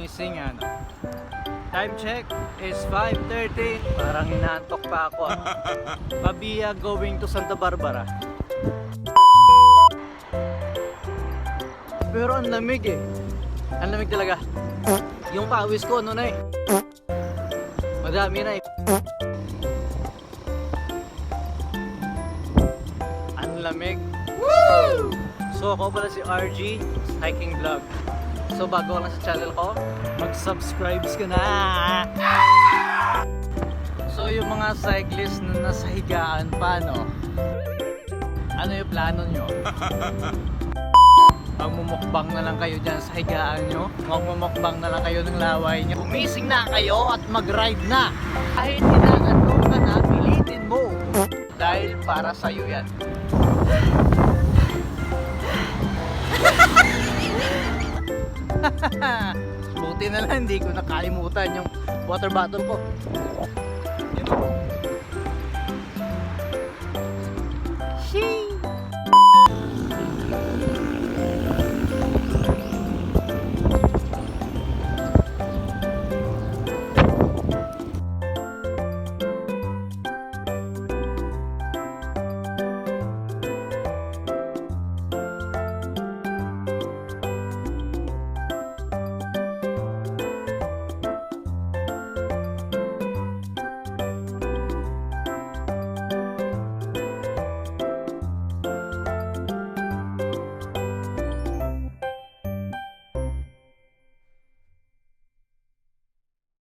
ginising ano. Time check is 5:30. Parang inaantok pa ako. Pabia going to Santa Barbara. Pero ang lamig eh. Ang lamig talaga. Yung pawis ko ano na eh. Madami na eh. Ang lamig. Woo! So ako pala si RG, hiking vlog. So bago ka lang sa channel ko, mag-subscribe ka na. So yung mga cyclist na nasa higaan pa, no? Ano yung plano nyo? Magmumukbang na lang kayo dyan sa higaan nyo. Magmumukbang na lang kayo ng laway nyo. Gumising na kayo at mag-ride na. Kahit inaantok ka na, pilitin mo. Dahil para sa'yo yan. Buti na lang hindi ko nakalimutan yung water bottle ko.